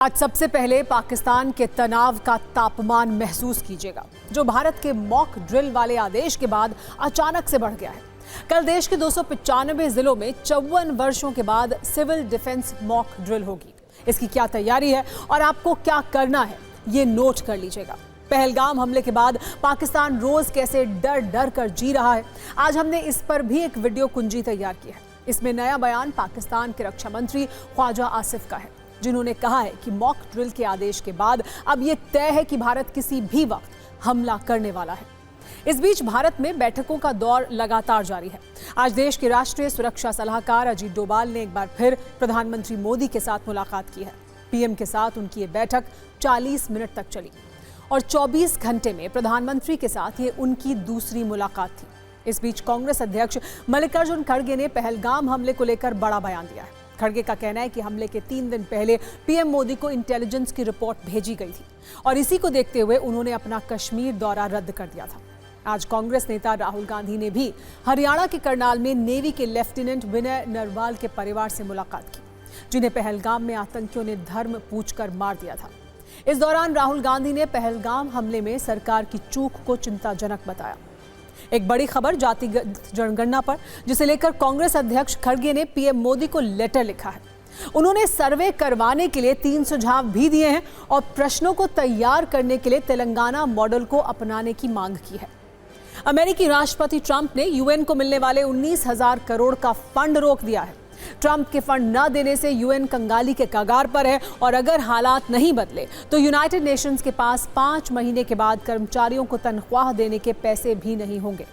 आज सबसे पहले पाकिस्तान के तनाव का तापमान महसूस कीजिएगा, जो भारत के मॉक ड्रिल वाले आदेश के बाद अचानक से बढ़ गया है। कल देश के 295 जिलों में 54 वर्षों के बाद सिविल डिफेंस मॉक ड्रिल होगी। इसकी क्या तैयारी है और आपको क्या करना है, ये नोट कर लीजिएगा। पहलगाम हमले के बाद पाकिस्तान रोज कैसे डर डर कर जी रहा है, आज हमने इस पर भी एक वीडियो कुंजी तैयार की है। इसमें नया बयान पाकिस्तान के रक्षा मंत्री ख्वाजा आसिफ का है, जिन्होंने कहा है कि मॉक ड्रिल के आदेश के बाद अब यह तय है कि भारत किसी भी वक्त हमला करने वाला है। इस बीच भारत में बैठकों का दौर लगातार जारी है। आज देश के राष्ट्रीय सुरक्षा सलाहकार अजीत डोभाल ने एक बार फिर प्रधानमंत्री मोदी के साथ मुलाकात की है। पीएम के साथ उनकी ये बैठक 40 मिनट तक चली और 24 घंटे में प्रधानमंत्री के साथ ये उनकी दूसरी मुलाकात थी। इस बीच कांग्रेस अध्यक्ष मल्लिकार्जुन खड़गे ने पहलगाम हमले को लेकर बड़ा बयान दिया है। खड़गे का कहना है कि हमले के 3 दिन पहले पीएम मोदी को इंटेलिजेंस की रिपोर्ट भेजी गई थी और इसी को देखते हुए उन्होंने अपना कश्मीर दौरा रद्द कर दिया था। आज कांग्रेस नेता राहुल गांधी ने भी हरियाणा के करनाल में नेवी के लेफ्टिनेंट विनय नरवाल के परिवार से मुलाकात की, जिन्हें पहलगाम में आतंकियों ने धर्म पूछकर मार दिया था। इस दौरान राहुल गांधी ने पहलगाम हमले में सरकार की चूक को चिंताजनक बताया। एक बड़ी खबर जातिगत जनगणना पर, जिसे लेकर कांग्रेस अध्यक्ष खड़गे ने पीएम मोदी को लेटर लिखा है। उन्होंने सर्वे करवाने के लिए 3 सुझाव भी दिए हैं और प्रश्नों को तैयार करने के लिए तेलंगाना मॉडल को अपनाने की मांग की है। अमेरिकी राष्ट्रपति ट्रंप ने यूएन को मिलने वाले 19,000 करोड़ का फंड रोक दिया है। ट्रंप के फंड न देने से यूएन कंगाली के कगार पर है और अगर हालात नहीं बदले तो यूनाइटेड नेशंस के पास 5 महीने के बाद कर्मचारियों को तनख्वाह देने के पैसे भी नहीं होंगे।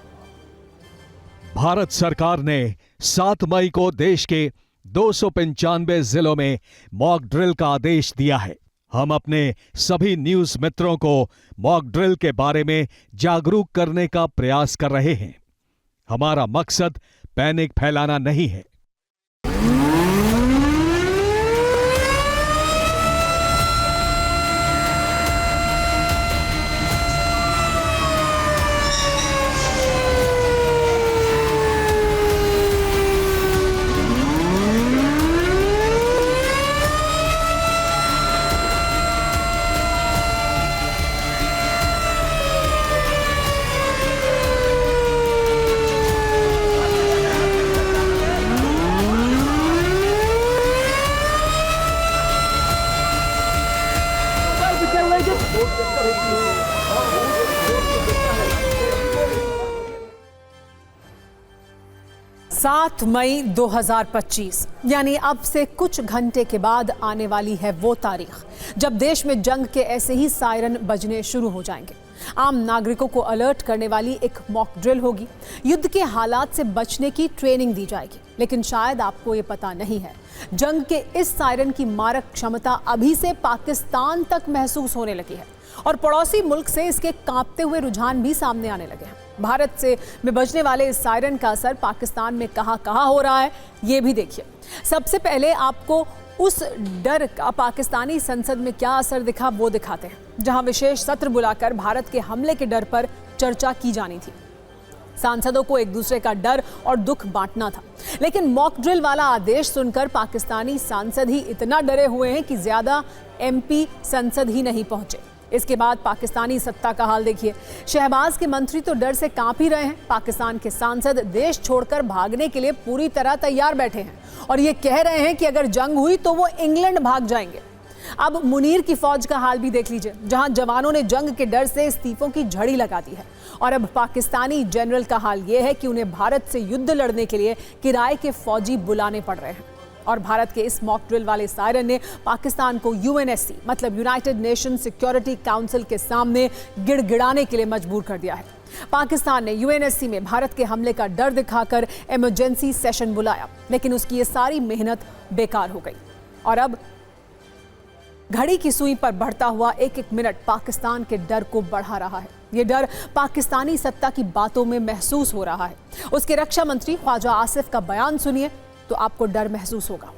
भारत सरकार ने 7 मई को देश के 295 जिलों में मॉक ड्रिल का आदेश दिया है। हम अपने सभी न्यूज मित्रों को मॉक ड्रिल के बारे में जागरूक करने का प्रयास कर रहे हैं। हमारा मकसद पैनिक फैलाना नहीं है। सात मई 2025 यानी अब से कुछ घंटे के बाद आने वाली है वो तारीख जब देश में जंग के ऐसे ही सायरन बजने शुरू हो जाएंगे। आम नागरिकों को अलर्ट करने वाली एक मॉक ड्रिल होगी। युद्ध के हालात से बचने की ट्रेनिंग दी जाएगी, लेकिन शायद आपको ये पता नहीं है, जंग के इस सायरन की मारक क्षमता अभी से पाकिस्तान तक महसूस होने लगी है और पड़ोसी मुल्क से इसके कांपते हुए रुझान भी सामने आने लगे हैं। भारत में बजने वाले इस सायरन का असर पाकिस्तान में कहां हो रहा है, ये भी देखिए। सबसे पहले आपको उस डर का पाकिस्तानी संसद में क्या असर दिखा वो दिखाते हैं, जहां विशेष सत्र बुलाकर भारत के हमले के डर पर चर्चा की जानी थी। सांसदों को एक दूसरे का डर और दुख बांटना था, लेकिन मॉक ड्रिल वाला आदेश सुनकर पाकिस्तानी सांसद ही इतना डरे हुए हैं कि ज्यादा एमपी संसद ही नहीं पहुंचे। इसके बाद पाकिस्तानी सत्ता का हाल देखिए। शहबाज के मंत्री तो डर से कांप ही रहे हैं। पाकिस्तान के सांसद देश छोड़कर भागने के लिए पूरी तरह तैयार बैठे हैं और ये कह रहे हैं कि अगर जंग हुई तो वो इंग्लैंड भाग जाएंगे। अब मुनीर की फौज का हाल भी देख लीजिए, जहां जवानों ने जंग के डर से इस्तीफों की झड़ी लगा दी है और अब पाकिस्तानी जनरल का हाल ये है कि उन्हें भारत से युद्ध लड़ने के लिए किराए के फौजी बुलाने पड़ रहे हैं। और भारत के इस मॉक ड्रिल वाले सायरन ने पाकिस्तान को यूएनएससी मतलब यूनाइटेड नेशन सिक्योरिटी काउंसिल के सामने गिड़गिड़ाने के लिए मजबूर कर दिया है। पाकिस्तान ने यूएनएससी में भारत के हमले का डर दिखाकर इमरजेंसी सेशन बुलाया, लेकिन उसकी ये सारी मेहनत बेकार हो गई और अब घड़ी की सुई पर बढ़ता हुआ एक एक मिनट पाकिस्तान के डर को बढ़ा रहा है। ये डर पाकिस्तानी सत्ता की बातों में महसूस हो रहा है। उसके रक्षा मंत्री ख्वाजा आसिफ का बयान सुनिए तो आपको डर महसूस होगा।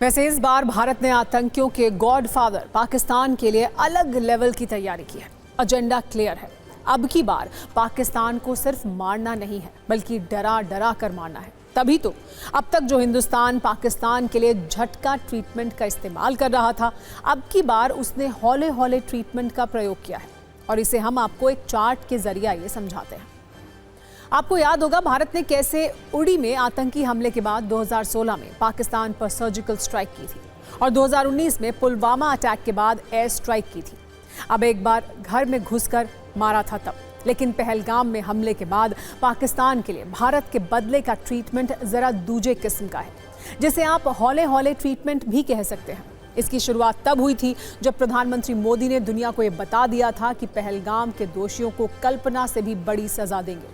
वैसे इस बार भारत ने आतंकियों के गॉडफादर पाकिस्तान के लिए अलग लेवल की तैयारी की है। एजेंडा क्लियर है। अब की बार पाकिस्तान को सिर्फ मारना नहीं है, बल्कि डरा डरा कर मारना है। तभी तो अब तक जो हिंदुस्तान पाकिस्तान के लिए झटका ट्रीटमेंट का इस्तेमाल कर रहा था, अब की बार उसने हौले हौले ट्रीटमेंट का प्रयोग किया है। और इसे हम आपको एक चार्ट के जरिए ये समझाते हैं। आपको याद होगा भारत ने कैसे उड़ी में आतंकी हमले के बाद 2016 में पाकिस्तान पर सर्जिकल स्ट्राइक की थी और 2019 में पुलवामा अटैक के बाद एयर स्ट्राइक की थी। अब एक बार घर में घुसकर मारा था तब, लेकिन पहलगाम में हमले के बाद पाकिस्तान के लिए भारत के बदले का ट्रीटमेंट जरा दूजे किस्म का है, जिसे आप हौले हौले ट्रीटमेंट भी कह सकते हैं। इसकी शुरुआत तब हुई थी जब प्रधानमंत्री मोदी ने दुनिया को यह बता दिया था कि पहलगाम के दोषियों को कल्पना से भी बड़ी सजा देंगे।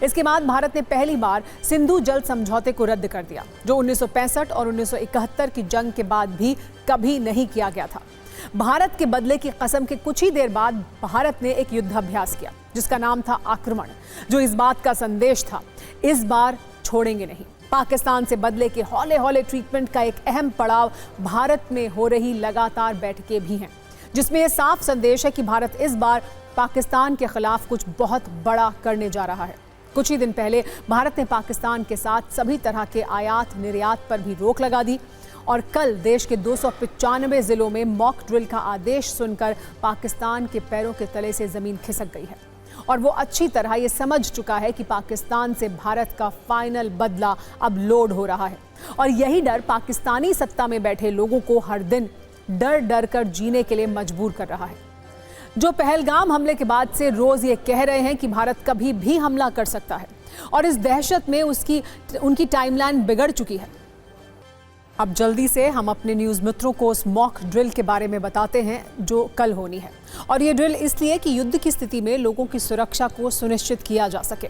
इसके बाद भारत ने पहली बार सिंधु जल समझौते को रद्द कर दिया, जो 1965 और 1971 की जंग के बाद भी कभी नहीं किया गया था। भारत के बदले की कसम के कुछ ही देर बाद भारत ने एक युद्धाभ्यास किया जिसका नाम था आक्रमण, जो इस बात का संदेश था, इस बार छोड़ेंगे नहीं। पाकिस्तान से बदले के हौले हौले ट्रीटमेंट का एक अहम पड़ाव भारत में हो रही लगातार बैठकें भी हैं, जिसमें यह साफ संदेश है कि भारत इस बार पाकिस्तान के खिलाफ कुछ बहुत बड़ा करने जा रहा है। कुछ ही दिन पहले भारत ने पाकिस्तान के साथ सभी तरह के आयात निर्यात पर भी रोक लगा दी और कल देश के 295 जिलों में मॉक ड्रिल का आदेश सुनकर पाकिस्तान के पैरों के तले से जमीन खिसक गई है और वो अच्छी तरह ये समझ चुका है कि पाकिस्तान से भारत का फाइनल बदला अब लोड हो रहा है। और यही डर पाकिस्तानी सत्ता में बैठे लोगों को हर दिन डर डर कर जीने के लिए मजबूर कर रहा है, जो पहलगाम हमले के बाद से रोज ये कह रहे हैं कि भारत कभी भी हमला कर सकता है और इस दहशत में उनकी टाइमलाइन बिगड़ चुकी है। अब जल्दी से हम अपने न्यूज़ मित्रों को उस मॉक ड्रिल के बारे में बताते हैं जो कल होनी है। और ये ड्रिल इसलिए कि युद्ध की स्थिति में लोगों की सुरक्षा को सुनिश्चित किया जा सके।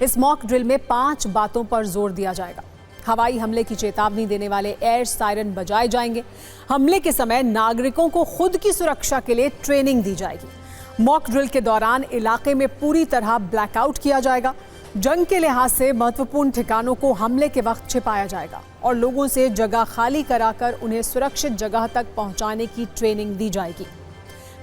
इस मॉक ड्रिल में 5 बातों पर जोर दिया जाएगा। हवाई हमले की चेतावनी देने वाले एयर सायरन बजाए जाएंगे। हमले के समय नागरिकों को खुद की सुरक्षा के लिए ट्रेनिंग दी जाएगी। मॉक ड्रिल के दौरान इलाके में पूरी तरह ब्लैकआउट किया जाएगा। जंग के लिहाज से महत्वपूर्ण ठिकानों को हमले के वक्त छिपाया जाएगा और लोगों से जगह खाली कराकर उन्हें सुरक्षित जगह तक पहुंचाने की ट्रेनिंग दी जाएगी।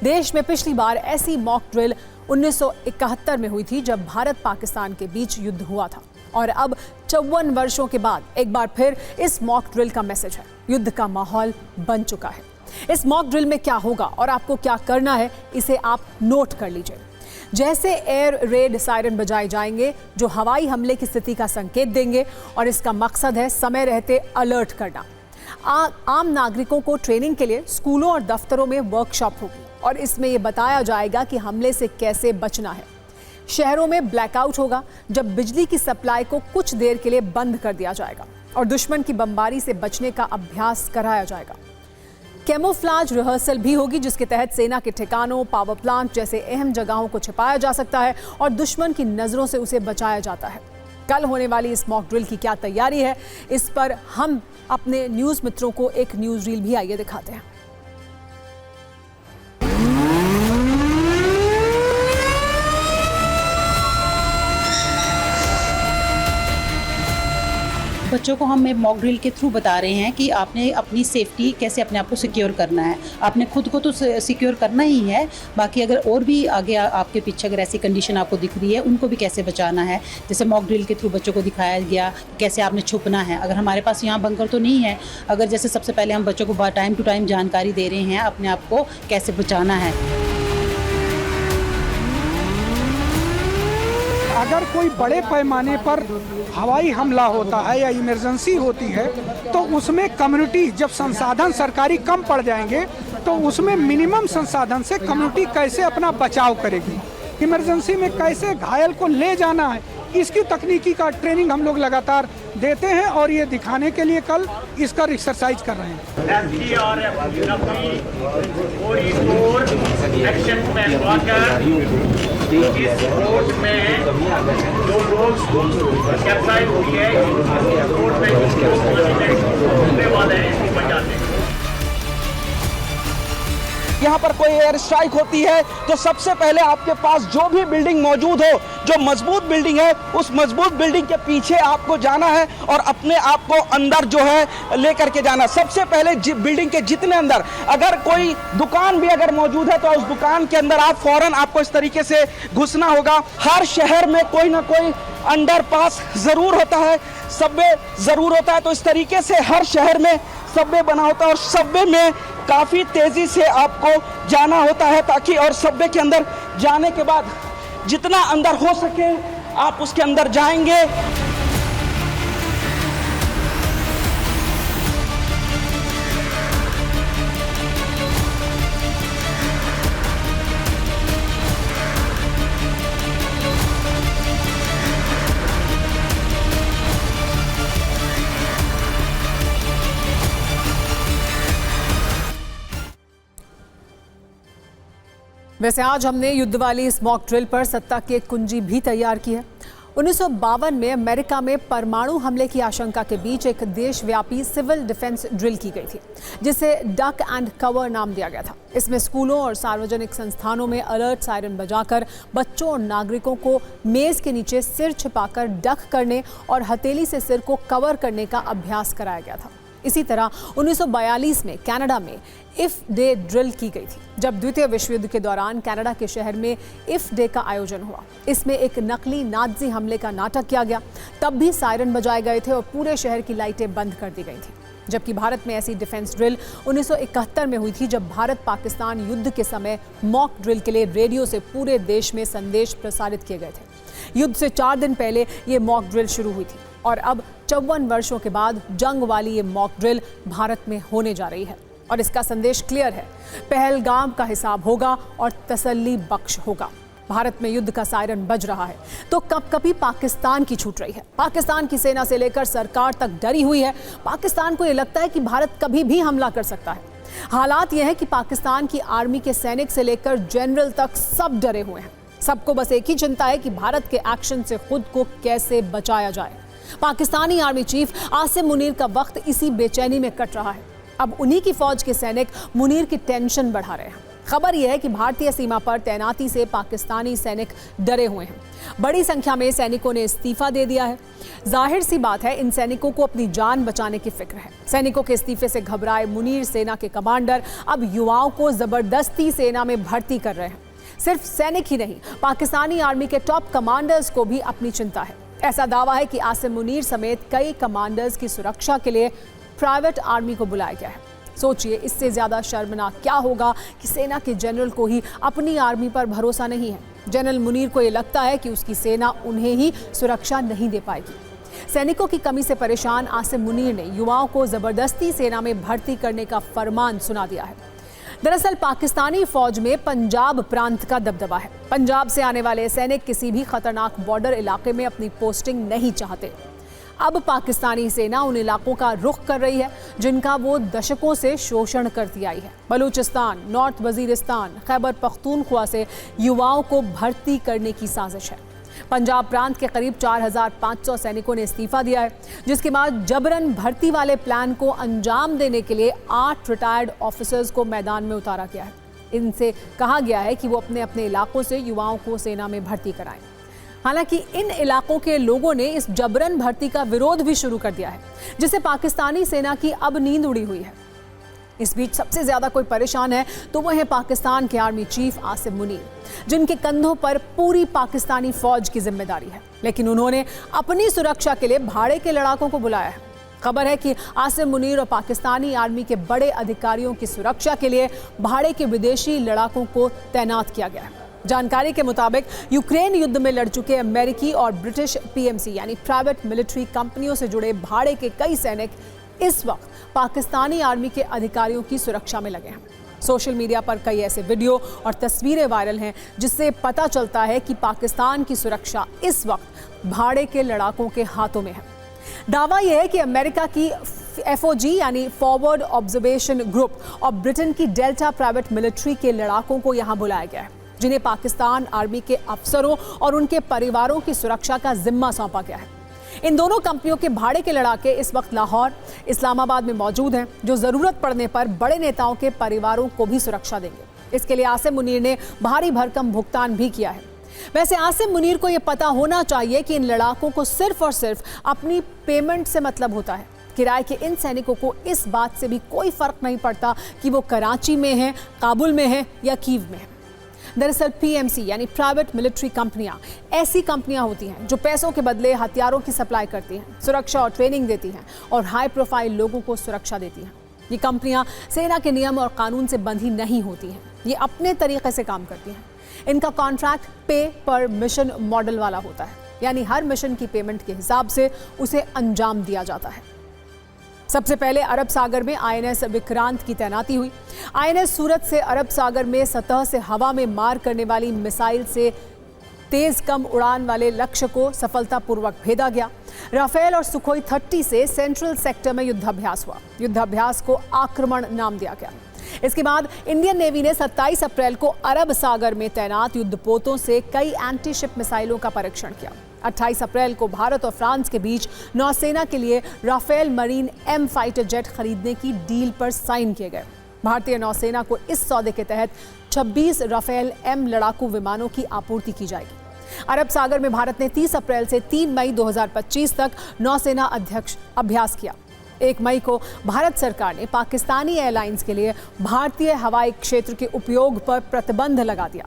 देश में पिछली बार ऐसी मॉक ड्रिल 1971 में हुई थी, जब भारत पाकिस्तान के बीच युद्ध हुआ था। और अब 54 वर्षों के बाद एक बार फिर इस मॉक ड्रिल का मैसेज है। युद्ध का माहौल बन चुका है। इस मॉक ड्रिल में क्या होगा और आपको क्या करना है, इसे आप नोट कर लीजिए। जैसे एयर रेड सायरन बजाए जाएंगे जो हवाई हमले की स्थिति का संकेत देंगे और इसका मकसद है समय रहते अलर्ट करना। आम नागरिकों को ट्रेनिंग के लिए स्कूलों और दफ्तरों में वर्कशॉप होगी और इसमें यह बताया जाएगा कि हमले से कैसे बचना है। शहरों में ब्लैकआउट होगा जब बिजली की सप्लाई को कुछ देर के लिए बंद कर दिया जाएगा और दुश्मन की बमबारी से बचने का अभ्यास कराया जाएगा। कैमोफ्लाज रिहर्सल भी होगी जिसके तहत सेना के ठिकानों, पावर प्लांट जैसे अहम जगहों को छिपाया जा सकता है और दुश्मन की नजरों से उसे बचाया जाता है। कल होने वाली इस मॉक ड्रिल की क्या तैयारी है, इस पर हम अपने न्यूज़ मित्रों को एक न्यूज़ रील भी आइए दिखाते हैं। बच्चों को हम मॉक ड्रिल के थ्रू बता रहे हैं कि आपने अपनी सेफ्टी कैसे अपने आप को सिक्योर करना है। आपने खुद को तो सिक्योर करना ही है, बाकी अगर और भी आगे आपके पीछे अगर ऐसी कंडीशन आपको दिख रही है उनको भी कैसे बचाना है। जैसे मॉक ड्रिल के थ्रू बच्चों को दिखाया गया कैसे आपने छुपना है। अगर हमारे पास यहाँ बंकर तो नहीं है, अगर जैसे सबसे पहले हम बच्चों को टाइम टू टाइम जानकारी दे रहे हैं अपने आप को कैसे बचाना है। अगर कोई बड़े पैमाने पर हवाई हमला होता है या इमरजेंसी होती है तो उसमें कम्युनिटी, जब संसाधन सरकारी कम पड़ जाएंगे तो उसमें मिनिमम संसाधन से कम्युनिटी कैसे अपना बचाव करेगी, इमरजेंसी में कैसे घायल को ले जाना है, इसकी तकनीकी का ट्रेनिंग हम लोग लगातार देते हैं और ये दिखाने के लिए कल इसका एक्सरसाइज कर रहे हैं। इस रोड में जो लोग कैप्साइज हुई है, रोड में घूमने वाले हैं इसको बचाते हैं। यहाँ पर कोई एयर स्ट्राइक होती है तो सबसे पहले आपके पास जो भी बिल्डिंग मौजूद हो, जो मजबूत बिल्डिंग है, उस मजबूत बिल्डिंग के पीछे आपको जाना है और अपने आप को अंदर जो है लेकर के जाना। सबसे पहले बिल्डिंग के जितने अंदर अगर कोई दुकान भी अगर मौजूद है तो उस दुकान के अंदर आप फौरन आपको इस तरीके से घुसना होगा। हर शहर में कोई ना कोई अंडरपास ज़रूर होता है, सबवे ज़रूर होता है। तो इस तरीके से हर शहर में सबवे बना होता है और सबवे में काफ़ी तेज़ी से आपको जाना होता है ताकि, और सबवे के अंदर जाने के बाद जितना अंदर हो सके आप उसके अंदर जाएंगे। वैसे आज हमने युद्ध वाली इस मॉक ड्रिल पर सत्ता की एक कुंजी भी तैयार की है। 1952 में अमेरिका में परमाणु हमले की आशंका के बीच एक देशव्यापी सिविल डिफेंस ड्रिल की गई थी, जिसे डक एंड कवर नाम दिया गया था। इसमें स्कूलों और सार्वजनिक संस्थानों में अलर्ट सायरन बजाकर बच्चों और नागरिकों को मेज के नीचे सिर छिपाकर डक करने और हथेली से सिर को कवर करने का अभ्यास कराया गया था। इसी तरह 1942 में कनाडा में इफ डे ड्रिल की गई थी, जब द्वितीय विश्व युद्ध के दौरान कनाडा के शहर में इफ डे का आयोजन हुआ। इसमें एक नकली नाज़ी हमले का नाटक किया गया। तब भी सायरन बजाए गए थे और पूरे शहर की लाइटें बंद कर दी गई थी। जबकि भारत में ऐसी डिफेंस ड्रिल 1971 में हुई थी, जब भारत पाकिस्तान युद्ध के समय मॉक ड्रिल के लिए रेडियो से पूरे देश में संदेश प्रसारित किए गए थे। युद्ध से 4 दिन पहले ये मॉक ड्रिल शुरू हुई थी और अब 54 वर्षों के बाद जंग वाली ये मॉक ड्रिल भारत में होने जा रही है। और इसका संदेश क्लियर है, पहलगाम का हिसाब होगा और तसल्ली बख्श होगा। भारत में युद्ध का सायरन बज रहा है तो कभी पाकिस्तान की छूट रही है। पाकिस्तान की सेना से लेकर सरकार तक डरी हुई है। पाकिस्तान को ये लगता है कि भारत कभी भी हमला कर सकता है। हालात ये है कि पाकिस्तान की आर्मी के सैनिक से लेकर जनरल तक सब डरे हुए हैं। सबको बस एक ही चिंता है कि भारत के एक्शन से खुद को कैसे बचाया जाए। पाकिस्तानी आर्मी चीफ आसिम मुनीर का वक्त इसी बेचैनी में कट रहा है। अब उन्हीं की फौज के सैनिक मुनीर की टेंशन बढ़ा रहे हैं। खबर यह है कि भारतीय सीमा पर तैनाती से पाकिस्तानी सैनिक डरे हुए हैं। बड़ी संख्या में सैनिकों ने इस्तीफा दे दिया है। जाहिर सी बात है, इन सैनिकों को अपनी जान बचाने की फिक्र है। सैनिकों के इस्तीफे से घबराए मुनीर सेना के कमांडर अब युवाओं को जबरदस्ती सेना में भर्ती कर रहे हैं। सिर्फ सैनिक ही नहीं, पाकिस्तानी आर्मी के टॉप कमांडर्स को भी अपनी चिंता है। ऐसा दावा है कि आसिम मुनीर समेत कई कमांडर्स की सुरक्षा के लिए प्राइवेट आर्मी को बुलाया गया है। सोचिए, इससे ज्यादा शर्मनाक क्या होगा कि सेना के जनरल को ही अपनी आर्मी पर भरोसा नहीं है। जनरल मुनीर को यह लगता है कि उसकी सेना उन्हें ही सुरक्षा नहीं दे पाएगी। सैनिकों की कमी से परेशान आसिम मुनीर ने युवाओं को जबरदस्ती सेना में भर्ती करने का फरमान सुना दिया है। दरअसल पाकिस्तानी फौज में पंजाब प्रांत का दबदबा है। पंजाब से आने वाले सैनिक किसी भी खतरनाक बॉर्डर इलाके में अपनी पोस्टिंग नहीं चाहते। अब पाकिस्तानी सेना उन इलाकों का रुख कर रही है जिनका वो दशकों से शोषण करती आई है। बलूचिस्तान, नॉर्थ वजीरिस्तान, खैबर पख्तूनख्वा से युवाओं को भर्ती करने की साजिश है। पंजाब प्रांत के करीब 4500 सैनिकों ने इस्तीफा दिया है, जिसके बाद जबरन भर्ती वाले प्लान को अंजाम देने के लिए 8 रिटायर्ड ऑफिसर्स को मैदान में उतारा गया है। इनसे कहा गया है कि वो अपने अपने इलाकों से युवाओं को सेना में भर्ती कराएं। हालांकि इन इलाकों के लोगों ने इस जबरन भर्ती का विरोध भी शुरू कर दिया है, जिससे पाकिस्तानी सेना की अब नींद उड़ी हुई है। इस बीच सबसे ज्यादा कोई परेशान है तो वह है पाकिस्तान के आर्मी चीफ आसिम मुनीर, जिनके कंधों पर पूरी पाकिस्तानी फौज की जिम्मेदारी है। लेकिन उन्होंने अपनी सुरक्षा के लिए भाड़े के लड़ाकों को बुलाया है। खबर है कि आसिम मुनीर और पाकिस्तानी आर्मी के बड़े अधिकारियों की सुरक्षा के लिए भाड़े के विदेशी लड़ाकों को तैनात किया गया है। जानकारी के मुताबिक यूक्रेन युद्ध में लड़ चुके अमेरिकी और ब्रिटिश पीएमसी यानी प्राइवेट मिलिट्री कंपनियों से जुड़े भाड़े के कई सैनिक इस वक्त पाकिस्तानी आर्मी के अधिकारियों की सुरक्षा में लगे हैं। सोशल मीडिया पर कई ऐसे वीडियो और तस्वीरें वायरल हैं जिससे पता चलता है कि पाकिस्तान की सुरक्षा इस वक्त भाड़े के लड़ाकों के हाथों में है। दावा यह है कि अमेरिका की FOG यानी फॉरवर्ड ऑब्जर्वेशन ग्रुप और ब्रिटेन की डेल्टा प्राइवेट मिलिट्री के लड़ाकों को यहां बुलाया गया है, जिन्हें पाकिस्तान आर्मी के अफसरों और उनके परिवारों की सुरक्षा का जिम्मा सौंपा गया है। इन दोनों कंपनियों के भाड़े के लड़ाके इस वक्त लाहौर, इस्लामाबाद में मौजूद हैं, जो जरूरत पड़ने पर बड़े नेताओं के परिवारों को भी सुरक्षा देंगे। इसके लिए आसिम मुनीर ने भारी भरकम भुगतान भी किया है। वैसे आसिम मुनीर को यह पता होना चाहिए कि इन लड़ाकों को सिर्फ और सिर्फ अपनी पेमेंट से मतलब होता है। किराए के इन सैनिकों को इस बात से भी कोई फर्क नहीं पड़ता कि वो कराची में हैं, काबुल में हैं या कीव में हैं। दरअसल पीएमसी यानी प्राइवेट मिलिट्री कंपनियां ऐसी कंपनियां होती हैं जो पैसों के बदले हथियारों की सप्लाई करती हैं, सुरक्षा और ट्रेनिंग देती हैं और हाई प्रोफाइल लोगों को सुरक्षा देती हैं। ये कंपनियां सेना के नियम और कानून से बंधी नहीं होती हैं, ये अपने तरीके से काम करती हैं। इनका कॉन्ट्रैक्ट पे पर मिशन मॉडल वाला होता है, यानी हर मिशन की पेमेंट के हिसाब से उसे अंजाम दिया जाता है। सबसे पहले अरब सागर में आईएनएस विक्रांत की तैनाती हुई। आईएनएस सूरत से अरब सागर में सतह से हवा में मार करने वाली मिसाइल से तेज कम उड़ान वाले लक्ष्य को सफलतापूर्वक भेदा गया। राफेल और सुखोई 30 से सेंट्रल सेक्टर में युद्धाभ्यास हुआ। युद्धाभ्यास को आक्रमण नाम दिया गया। इसके बाद इंडियन नेवी ने 27 अप्रैल को अरब सागर में तैनात युद्धपोतों से कई एंटी शिप मिसाइलों का परीक्षण किया। 28 अप्रैल को भारत और फ्रांस के बीच नौसेना के लिए Rafale Marine M fighter jet खरीदने की डील पर साइन किए गए। भारतीय नौसेना को इस सौदे के तहत 26 राफेल एम लड़ाकू विमानों की आपूर्ति की जाएगी। अरब सागर में भारत ने 30 अप्रैल से 3 मई 2025 तक नौसेना अध्यक्ष अभ्यास किया। 1 मई को भारत सरकार ने पाकिस्तानी एयरलाइंस के लिए भारतीय हवाई क्षेत्र के उपयोग पर प्रतिबंध लगा दिया।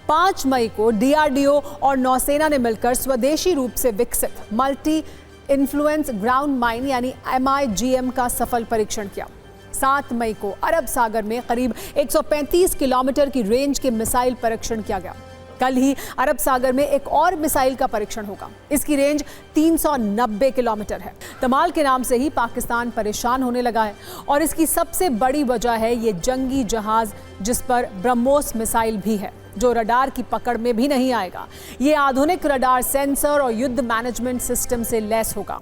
5 मई को डीआरडीओ और नौसेना ने मिलकर स्वदेशी रूप से विकसित मल्टी इन्फ्लुएंस ग्राउंड माइन यानी MIGM का सफल परीक्षण किया। 7 मई को अरब सागर में करीब 135 किलोमीटर की रेंज के मिसाइल परीक्षण किया गया। कल ही अरब सागर में एक और मिसाइल का परीक्षण होगा। इसकी रेंज 390 किलोमीटर है। तमाल के नाम से ही पाकिस्तान परेशान होने लगा है और इसकी सबसे बड़ी वजह है ये जंगी जहाज जिस पर ब्रह्मोस मिसाइल भी है, जो रडार की पकड़ में भी नहीं आएगा। ये आधुनिक रडार सेंसर और युद्ध मैनेजमेंट सिस्टम से लैस होगा।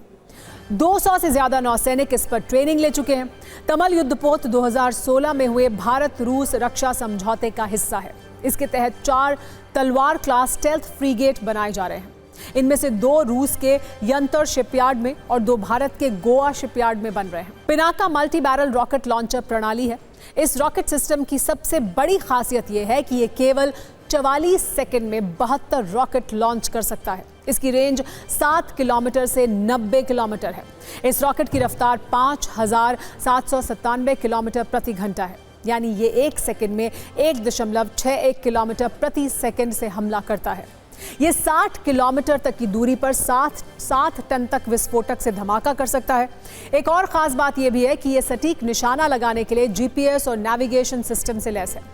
200 से ज्यादा नौसैनिक इस पर ट्रेनिंग ले चुके हैं। तमल युद्धपोत 2016 में हुए भारत रूस रक्षा समझौते का हिस्सा है। इसके तहत 4 तलवार क्लास स्टेल्थ फ्रीगेट बनाए जा रहे हैं। इनमें से 2 रूस के यंतर शिपयार्ड में और 2 भारत के गोवा शिपयार्ड में बन रहे हैं। Pinaka multi barrel rocket launcher प्रणाली है। इस रॉकेट सिस्टम की सबसे बड़ी खासियत यह है कि ये केवल 44 सेकंड में 72 रॉकेट लॉन्च कर सकता है। इसकी रेंज 7 किलोमीटर से 90 किलोमीटर है। इस रॉकेट की रफ्तार 5797 किलोमीटर प्रति घंटा है, यानी ये 1 सेकंड में 1.61 किलोमीटर प्रति सेकंड से हमला करता है। ये 60 किलोमीटर तक की दूरी पर 7 टन तक विस्फोटक से धमाका कर सकता है। एक और खास बात यह भी है कि ये सटीक निशाना लगाने के लिए GPS और नेविगेशन सिस्टम से लैस है।